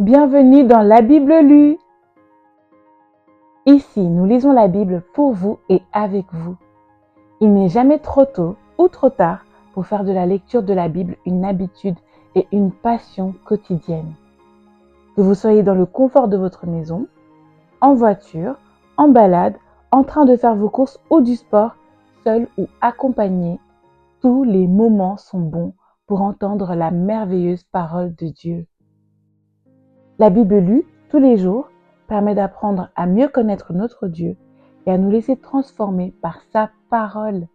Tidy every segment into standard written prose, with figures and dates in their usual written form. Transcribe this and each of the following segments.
Bienvenue dans la Bible lue. Ici, nous lisons la Bible pour vous et avec vous. Il n'est jamais trop tôt ou trop tard pour faire de la lecture de la Bible une habitude et une passion quotidienne. Que vous soyez dans le confort de votre maison, en voiture, en balade, en train de faire vos courses ou du sport, seul ou accompagné, tous les moments sont bons pour entendre la merveilleuse parole de Dieu. La Bible lue tous les jours permet d'apprendre à mieux connaître notre Dieu et à nous laisser transformer par sa parole.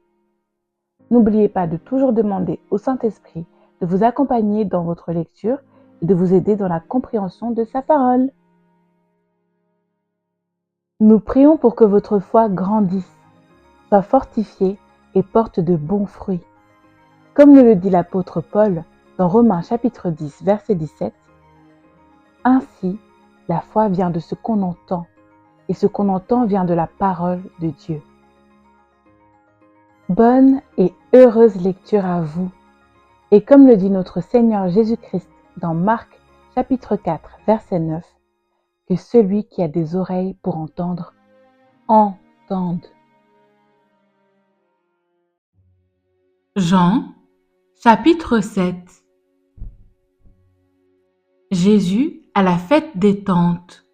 N'oubliez pas de toujours demander au Saint-Esprit de vous accompagner dans votre lecture et de vous aider dans la compréhension de sa parole. Nous prions pour que votre foi grandisse, soit fortifiée et porte de bons fruits. Comme nous le dit l'apôtre Paul dans Romains chapitre 10, verset 17, « Ainsi, la foi vient de ce qu'on entend, et ce qu'on entend vient de la parole de Dieu. » Bonne et heureuse lecture à vous. Et comme le dit notre Seigneur Jésus-Christ dans Marc chapitre 4, verset 9, que celui qui a des oreilles pour entendre, entende. Jean, chapitre 7. Jésus à la fête des Tentes.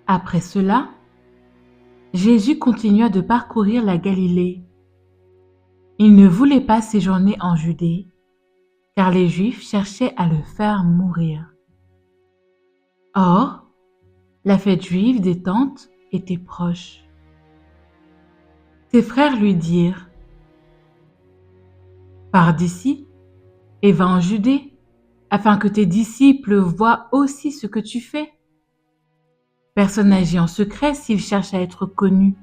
Après cela, Jésus continua de parcourir la Galilée. Il ne voulait pas séjourner en Judée, car les Juifs cherchaient à le faire mourir. Or, la fête juive des Tentes était proche. Ses frères lui dirent : « Pars d'ici et va en Judée, afin que tes disciples voient aussi ce que tu fais. Personne n'agit en secret s'il cherche à être connu.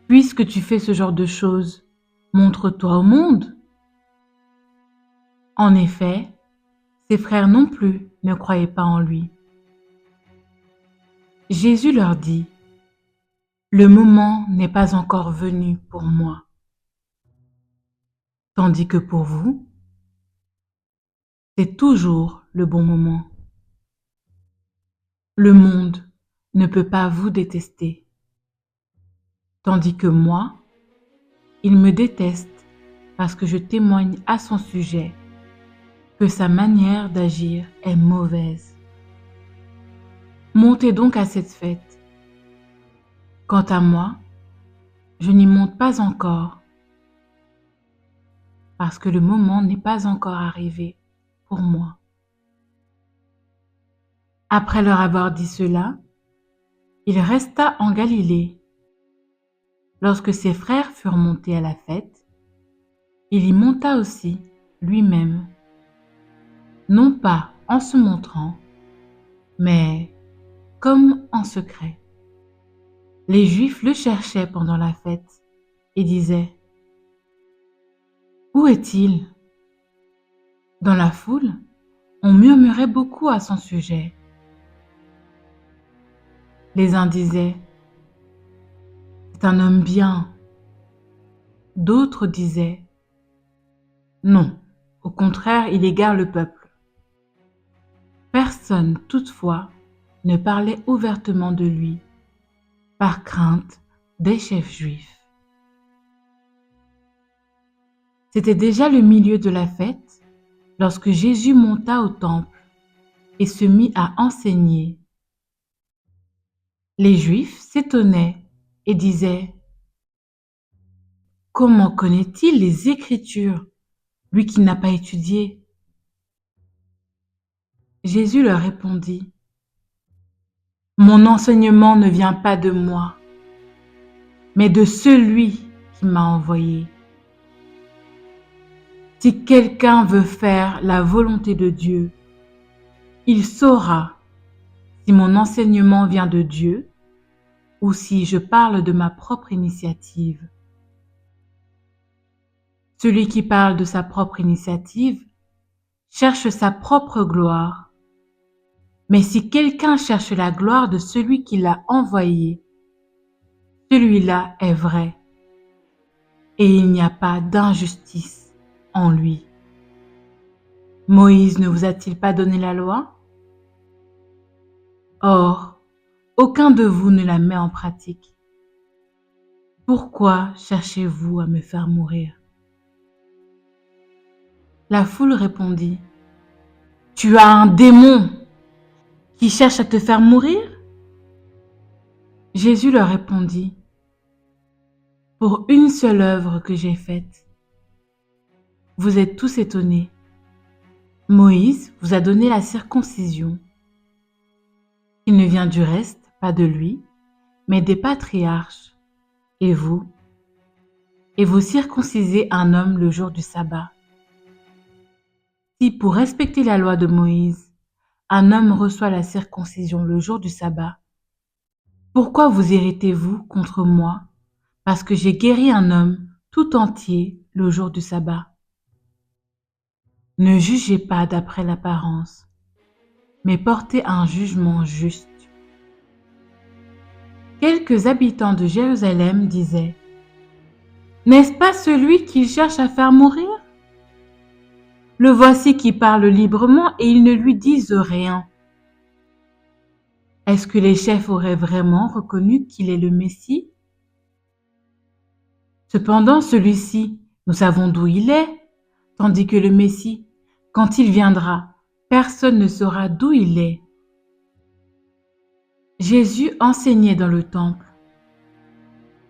Puisque tu fais ce genre de choses, montre-toi au monde. » En effet, ses frères non plus ne croyaient pas en lui. Jésus leur dit : « Le moment n'est pas encore venu pour moi. Tandis que pour vous, c'est toujours le bon moment. Le monde ne peut pas vous détester. Tandis que moi, il me déteste parce que je témoigne à son sujet que sa manière d'agir est mauvaise. Montez donc à cette fête. Quant à moi, je n'y monte pas encore, parce que le moment n'est pas encore arrivé pour moi. » Après leur avoir dit cela, il resta en Galilée. Lorsque ses frères furent montés à la fête, il y monta aussi lui-même, non pas en se montrant, mais comme en secret. Les Juifs le cherchaient pendant la fête et disaient : « Où est-il ? » Dans la foule, on murmurait beaucoup à son sujet. Les uns disaient : « C'est un homme bien. » D'autres disaient : « Non, au contraire, il égare le peuple. » Personne, toutefois, ne parlait ouvertement de lui, par crainte des chefs juifs. C'était déjà le milieu de la fête lorsque Jésus monta au temple et se mit à enseigner. Les Juifs s'étonnaient et disaient : « Comment connaît-il les Écritures, lui qui n'a pas étudié ? » Jésus leur répondit : « Mon enseignement ne vient pas de moi, mais de celui qui m'a envoyé. Si quelqu'un veut faire la volonté de Dieu, il saura si mon enseignement vient de Dieu ou si je parle de ma propre initiative. Celui qui parle de sa propre initiative cherche sa propre gloire. Mais si quelqu'un cherche la gloire de celui qui l'a envoyé, celui-là est vrai, et il n'y a pas d'injustice en lui. Moïse ne vous a-t-il pas donné la loi? Or, aucun de vous ne la met en pratique. Pourquoi cherchez-vous à me faire mourir? La foule répondit, Tu as un démon qui cherche à te faire mourir? Jésus leur répondit, Pour une seule œuvre que j'ai faite, vous êtes tous étonnés. Moïse vous a donné la circoncision. Il ne vient du reste pas de lui, mais des patriarches. Et vous circoncisez un homme le jour du sabbat. Si pour respecter la loi de Moïse, un homme reçoit la circoncision le jour du sabbat, pourquoi vous irritez-vous contre moi parce que j'ai guéri un homme tout entier le jour du sabbat? Ne jugez pas d'après l'apparence, mais portez un jugement juste. Quelques habitants de Jérusalem disaient, N'est-ce pas celui qu'il cherche à faire mourir? Le voici qui parle librement et ils ne lui disent rien. Est-ce que les chefs auraient vraiment reconnu qu'il est le Messie? Cependant, celui-ci, nous savons d'où il est, tandis que le Messie, quand il viendra, personne ne saura d'où il est. Jésus enseignait dans le temple.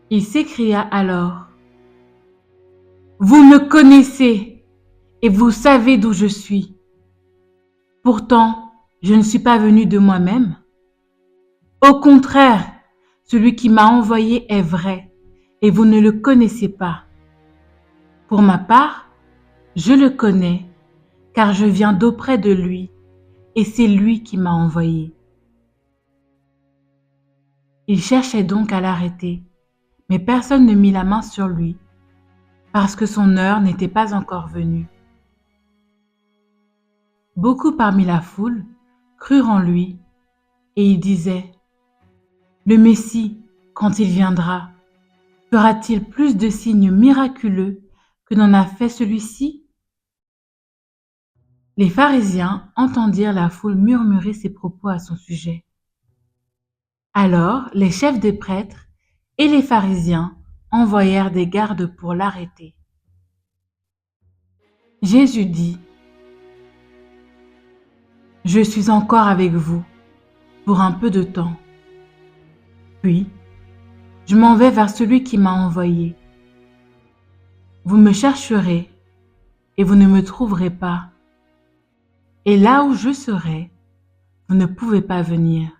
Il s'écria alors, Vous me connaissez et vous savez d'où je suis. Pourtant, je ne suis pas venu de moi-même. Au contraire, celui qui m'a envoyé est vrai et vous ne le connaissez pas. Pour ma part, je le connais car je viens d'auprès de lui et c'est lui qui m'a envoyé. Il cherchait donc à l'arrêter, mais personne ne mit la main sur lui parce que son heure n'était pas encore venue. Beaucoup parmi la foule crurent en lui et ils disaient, Le Messie, quand il viendra, fera-t-il plus de signes miraculeux que n'en a fait celui-ci? Les pharisiens entendirent la foule murmurer ces propos à son sujet. Alors les chefs des prêtres et les pharisiens envoyèrent des gardes pour l'arrêter. Jésus dit, Je suis encore avec vous pour un peu de temps. Puis, je m'en vais vers celui qui m'a envoyé. Vous me chercherez et vous ne me trouverez pas. Et là où je serai, vous ne pouvez pas venir.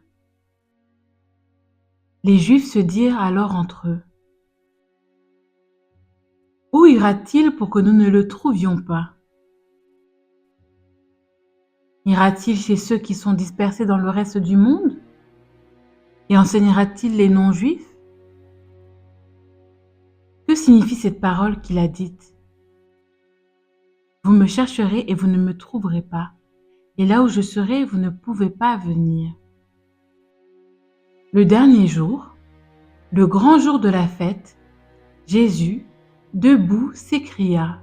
Les Juifs se dirent alors entre eux, Où ira-t-il pour que nous ne le trouvions pas? Ira-t-il chez ceux qui sont dispersés dans le reste du monde? Et enseignera-t-il les non-juifs? Que signifie cette parole qu'il a dite? Vous me chercherez et vous ne me trouverez pas. Et là où je serai, vous ne pouvez pas venir. Le dernier jour, le grand jour de la fête, Jésus, debout, s'écria,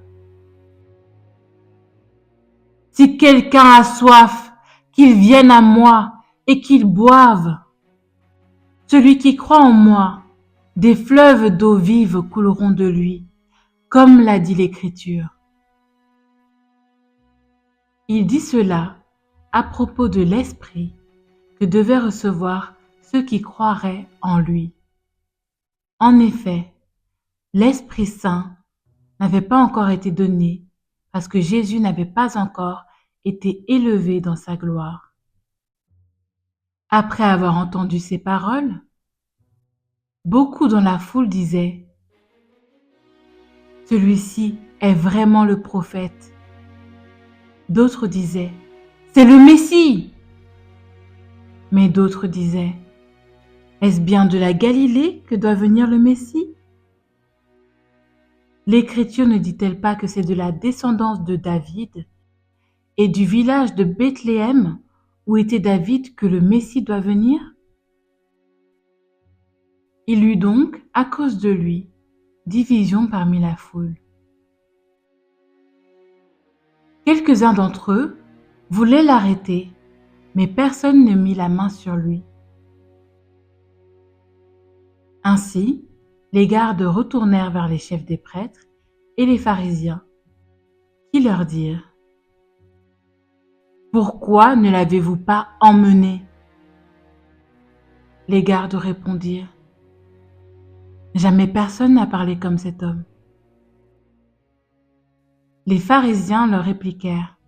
Si quelqu'un a soif, qu'il vienne à moi et qu'il boive. Celui qui croit en moi, des fleuves d'eau vive couleront de lui, comme l'a dit l'Écriture. Il dit cela à propos de l'Esprit que devaient recevoir ceux qui croiraient en lui. En effet, l'Esprit Saint n'avait pas encore été donné parce que Jésus n'avait pas encore été élevé dans sa gloire. Après avoir entendu ces paroles, beaucoup dans la foule disaient, Celui-ci est vraiment le prophète. D'autres disaient, C'est le Messie. Mais d'autres disaient, Est-ce bien de la Galilée que doit venir le Messie? L'Écriture ne dit-elle pas que c'est de la descendance de David et du village de Bethléem où était David que le Messie doit venir? Il y eut donc, à cause de lui, division parmi la foule. Quelques-uns d'entre eux voulaient l'arrêter, mais personne ne mit la main sur lui. Ainsi, les gardes retournèrent vers les chefs des prêtres et les pharisiens, qui leur dirent: « Pourquoi ne l'avez-vous pas emmené ?» Les gardes répondirent: « Jamais personne n'a parlé comme cet homme. » Les pharisiens leur répliquèrent: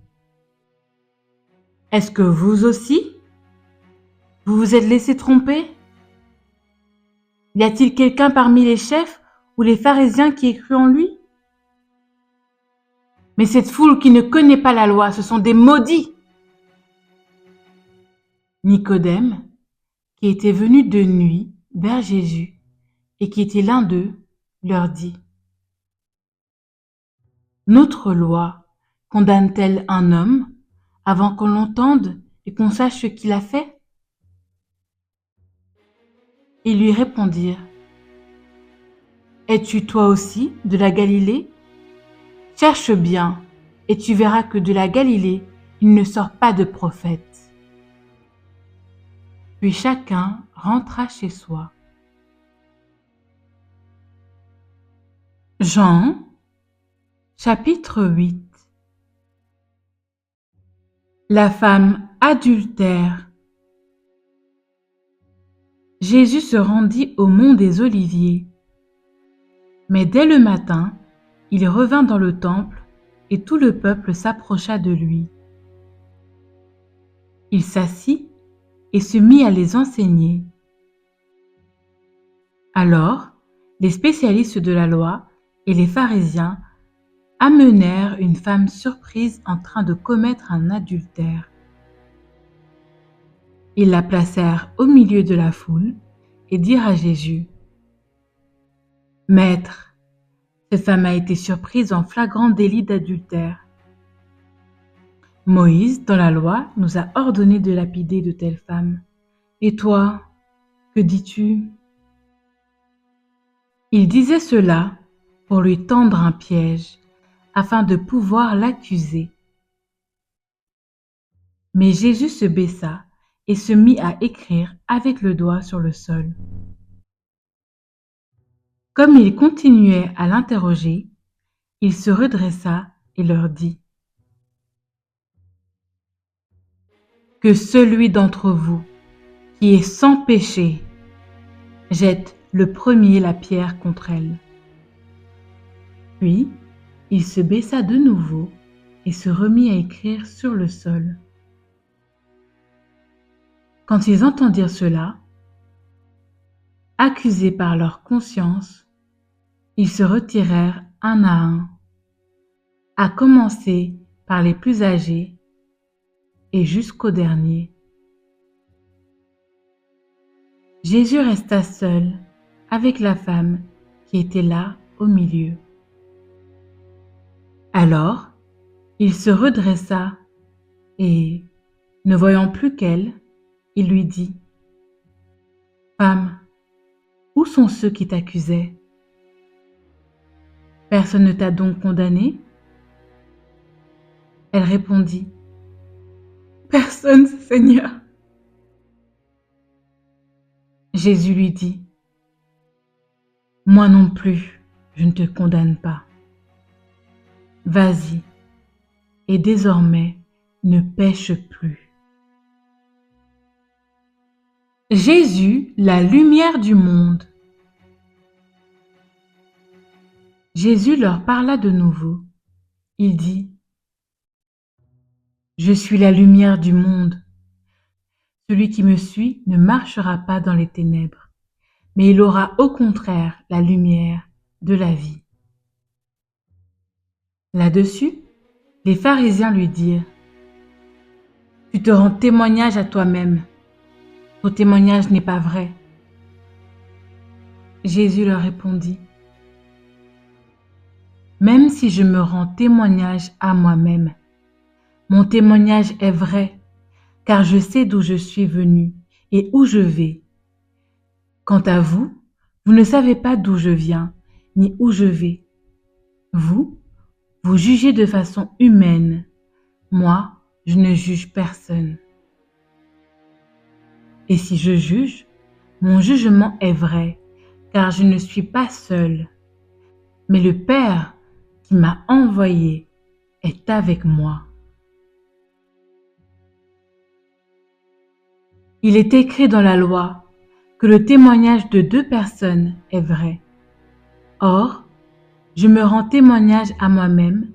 « Est-ce que vous aussi, vous vous êtes laissé tromper? Y a-t-il quelqu'un parmi les chefs ou les pharisiens qui ait cru en lui? Mais cette foule qui ne connaît pas la loi, ce sont des maudits. » Nicodème, qui était venu de nuit vers Jésus et qui était l'un d'eux, leur dit: « Notre loi condamne-t-elle un homme avant qu'on l'entende et qu'on sache ce qu'il a fait? » Ils lui répondirent: « Es-tu toi aussi de la Galilée? Cherche bien, et tu verras que de la Galilée, il ne sort pas de prophète. » Puis chacun rentra chez soi. Jean, chapitre 8. La femme adultère. Jésus se rendit au mont des Oliviers. Mais dès le matin, il revint dans le temple et tout le peuple s'approcha de lui. Il s'assit et se mit à les enseigner. Alors, les spécialistes de la loi et les pharisiens amenèrent une femme surprise en train de commettre un adultère. Ils la placèrent au milieu de la foule et dirent à Jésus: « Maître, cette femme a été surprise en flagrant délit d'adultère. Moïse, dans la loi, nous a ordonné de lapider de telles femmes. Et toi, que dis-tu » Il disait cela pour lui tendre un piège, afin de pouvoir l'accuser. Mais Jésus se baissa et se mit à écrire avec le doigt sur le sol. Comme il continuait à l'interroger, il se redressa et leur dit: « Que celui d'entre vous qui est sans péché jette le premier la pierre contre elle. » Puis, il se baissa de nouveau et se remit à écrire sur le sol. Quand ils entendirent cela, accusés par leur conscience, ils se retirèrent un à un, à commencer par les plus âgés et jusqu'au dernier. Jésus resta seul avec la femme qui était là au milieu. Alors, il se redressa et, ne voyant plus qu'elle, il lui dit: « Femme, où sont ceux qui t'accusaient? Personne ne t'a donc condamnée? » Elle répondit: « Personne, Seigneur. » Jésus lui dit: « Moi non plus, je ne te condamne pas. Vas-y, et désormais, ne pêche plus. » Jésus, la lumière du monde. Jésus leur parla de nouveau. Il dit: « Je suis la lumière du monde. Celui qui me suit ne marchera pas dans les ténèbres, mais il aura au contraire la lumière de la vie. » Là-dessus, les pharisiens lui dirent: « Tu te rends témoignage à toi-même. Ton témoignage n'est pas vrai. » Jésus leur répondit: « Même si je me rends témoignage à moi-même, mon témoignage est vrai, car je sais d'où je suis venu et où je vais. Quant à vous, vous ne savez pas d'où je viens, ni où je vais. Vous, vous jugez de façon humaine, moi, je ne juge personne. Et si je juge, mon jugement est vrai, car je ne suis pas seul, mais le Père qui m'a envoyé est avec moi. Il est écrit dans la loi que le témoignage de 2 personnes est vrai. Or, je me rends témoignage à moi-même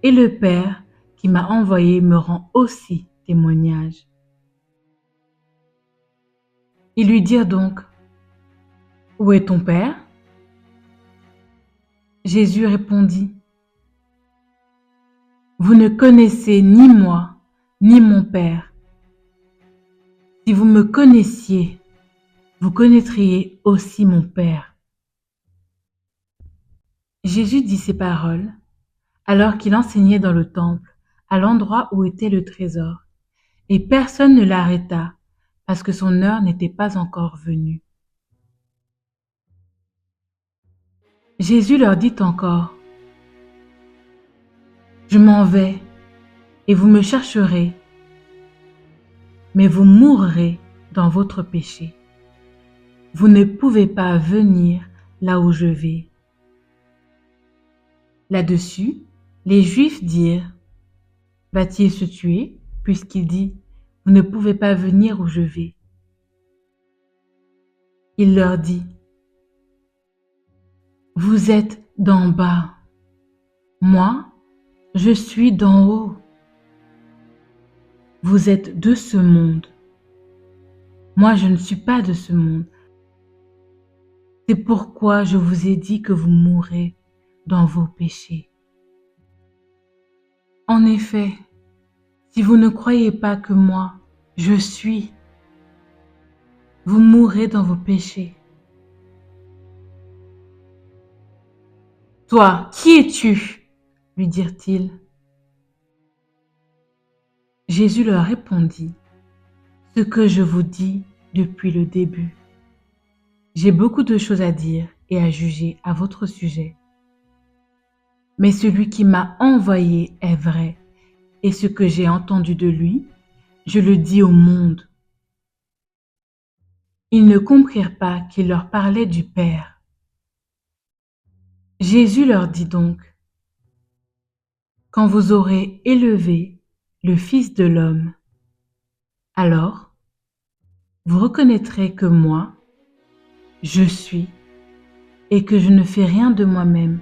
et le Père qui m'a envoyé me rend aussi témoignage. Ils lui dirent donc, « Où est ton Père ?» Jésus répondit, « Vous ne connaissez ni moi, ni mon Père. Si vous me connaissiez, vous connaîtriez aussi mon Père. » Jésus dit ces paroles alors qu'il enseignait dans le temple, à l'endroit où était le trésor, et personne ne l'arrêta parce que son heure n'était pas encore venue. Jésus leur dit encore, « Je m'en vais, et vous me chercherez, mais vous mourrez dans votre péché. Vous ne pouvez pas venir là où je vais. » Là-dessus, les Juifs dirent, « Va-t-il se tuer, puisqu'il dit, vous ne pouvez pas venir où je vais ?» Il leur dit, « Vous êtes d'en bas, moi, je suis d'en haut. Vous êtes de ce monde, moi je ne suis pas de ce monde. C'est pourquoi je vous ai dit que vous mourrez dans vos péchés. En effet, si vous ne croyez pas que moi, je suis, vous mourrez dans vos péchés. Toi, qui es-tu ? Lui dirent-ils. Jésus leur répondit, « Ce que je vous dis depuis le début. J'ai beaucoup de choses à dire et à juger à votre sujet. Mais celui qui m'a envoyé est vrai, et ce que j'ai entendu de lui, je le dis au monde. » Ils ne comprirent pas qu'il leur parlait du Père. Jésus leur dit donc, « Quand vous aurez élevé le Fils de l'homme, alors vous reconnaîtrez que moi, je suis, et que je ne fais rien de moi-même,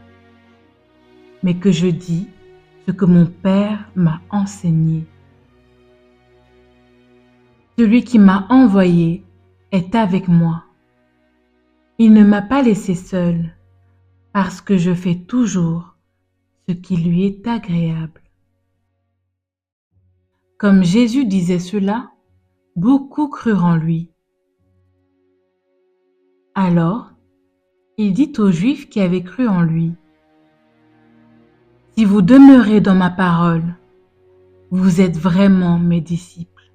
mais que je dis ce que mon Père m'a enseigné. Celui qui m'a envoyé est avec moi. Il ne m'a pas laissé seul, parce que je fais toujours ce qui lui est agréable. » Comme Jésus disait cela, beaucoup crurent en lui. Alors, il dit aux Juifs qui avaient cru en lui, « Si vous demeurez dans ma parole, vous êtes vraiment mes disciples.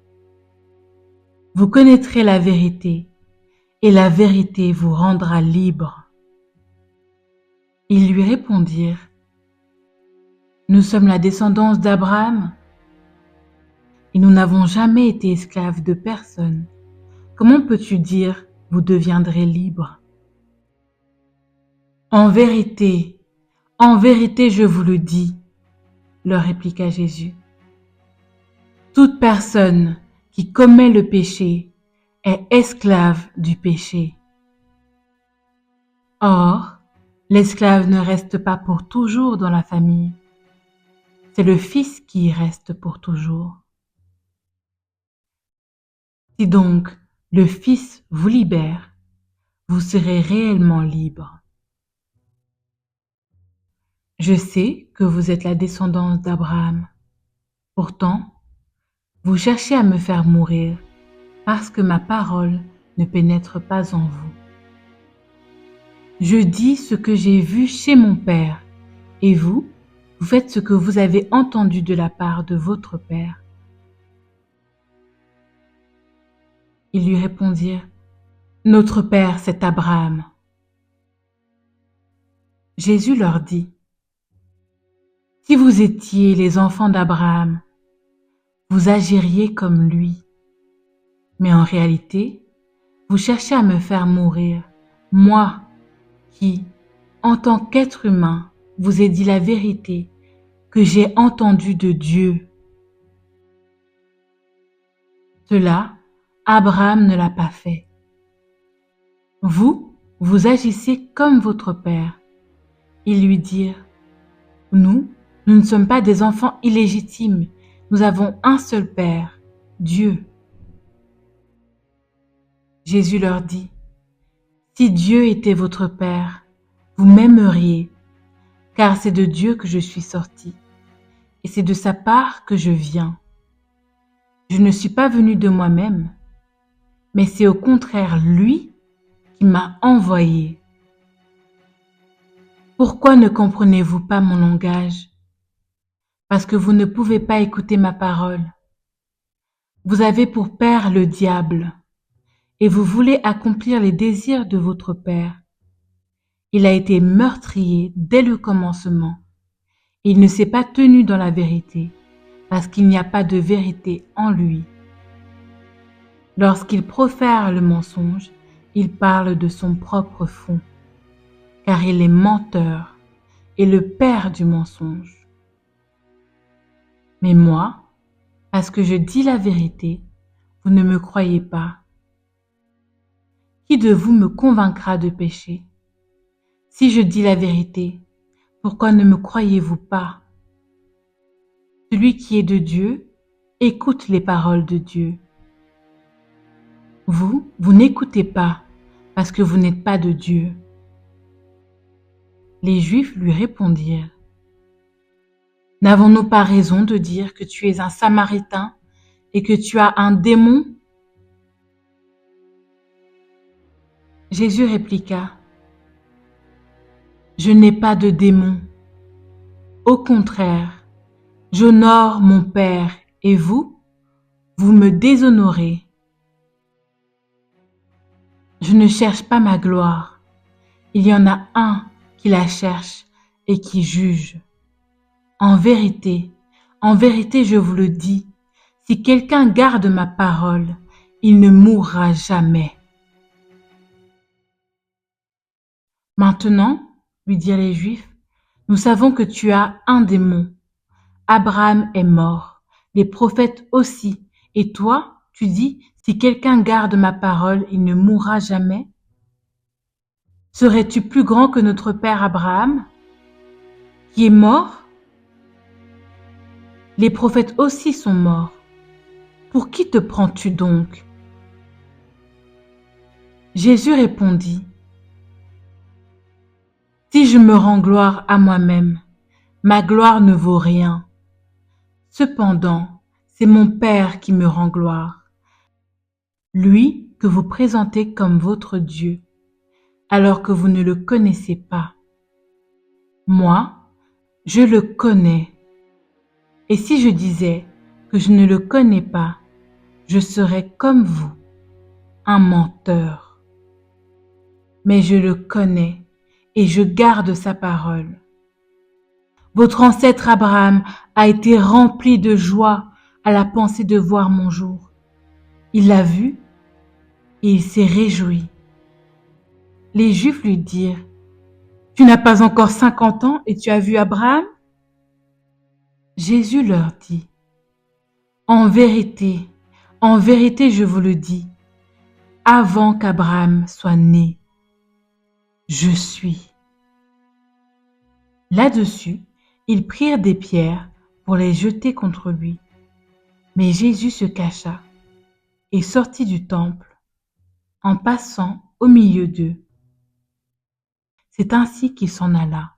Vous connaîtrez la vérité, et la vérité vous rendra libre. » Ils lui répondirent, « Nous sommes la descendance d'Abraham, et nous n'avons jamais été esclaves de personne. Comment peux-tu dire, vous deviendrez libres ? En vérité, je vous le dis, leur répliqua Jésus. Toute personne qui commet le péché est esclave du péché. Or, l'esclave ne reste pas pour toujours dans la famille. C'est le Fils qui y reste pour toujours. Si donc le Fils vous libère, vous serez réellement libre. Je sais que vous êtes la descendance d'Abraham. Pourtant, vous cherchez à me faire mourir parce que ma parole ne pénètre pas en vous. Je dis ce que j'ai vu chez mon Père, et vous, vous faites ce que vous avez entendu de la part de votre Père. Ils lui répondirent, « Notre Père, c'est Abraham. » Jésus leur dit, « Si vous étiez les enfants d'Abraham, vous agiriez comme lui. Mais en réalité, vous cherchez à me faire mourir, moi qui, en tant qu'être humain, vous ai dit la vérité que j'ai entendue de Dieu. Cela, Abraham ne l'a pas fait. Vous agissez comme votre père. Ils lui dirent, nous ne sommes pas des enfants illégitimes, nous avons un seul Père, Dieu. Jésus leur dit, si Dieu était votre Père, vous m'aimeriez, car c'est de Dieu que je suis sorti, et c'est de sa part que je viens. Je ne suis pas venu de moi-même, mais c'est au contraire lui qui m'a envoyé. Pourquoi ne comprenez-vous pas mon langage? Parce que vous ne pouvez pas écouter ma parole. Vous avez pour père le diable, et vous voulez accomplir les désirs de votre père. Il a été meurtrier dès le commencement. Il ne s'est pas tenu dans la vérité, parce qu'il n'y a pas de vérité en lui. Lorsqu'il profère le mensonge, il parle de son propre fond, car il est menteur et le père du mensonge. Mais moi, parce que je dis la vérité, vous ne me croyez pas. Qui de vous me convaincra de péché? Si je dis la vérité, pourquoi ne me croyez-vous pas? Celui qui est de Dieu, écoute les paroles de Dieu. Vous n'écoutez pas, parce que vous n'êtes pas de Dieu. Les Juifs lui répondirent, n'avons-nous pas raison de dire que tu es un Samaritain et que tu as un démon? Jésus répliqua, je n'ai pas de démon. Au contraire, j'honore mon Père et vous me déshonorez. Je ne cherche pas ma gloire. Il y en a un qui la cherche et qui juge. En vérité, je vous le dis, si quelqu'un garde ma parole, il ne mourra jamais. Maintenant, lui dirent les Juifs, nous savons que tu as un démon. Abraham est mort, les prophètes aussi, et toi, tu dis, si quelqu'un garde ma parole, il ne mourra jamais. Serais-tu plus grand que notre père Abraham, qui est mort? Les prophètes aussi sont morts. Pour qui te prends-tu donc? Jésus répondit, si je me rends gloire à moi-même, ma gloire ne vaut rien. Cependant, c'est mon Père qui me rend gloire, lui que vous présentez comme votre Dieu, alors que vous ne le connaissez pas. Moi, je le connais. Et si je disais que je ne le connais pas, je serais comme vous, un menteur. Mais je le connais et je garde sa parole. Votre ancêtre Abraham a été rempli de joie à la pensée de voir mon jour. Il l'a vu et il s'est réjoui. Les Juifs lui dirent, tu n'as pas encore 50 ans et tu as vu Abraham? Jésus leur dit, en vérité, je vous le dis, avant qu'Abraham soit né, je suis. Là-dessus, ils prirent des pierres pour les jeter contre lui. Mais Jésus se cacha et sortit du temple en passant au milieu d'eux. C'est ainsi qu'il s'en alla.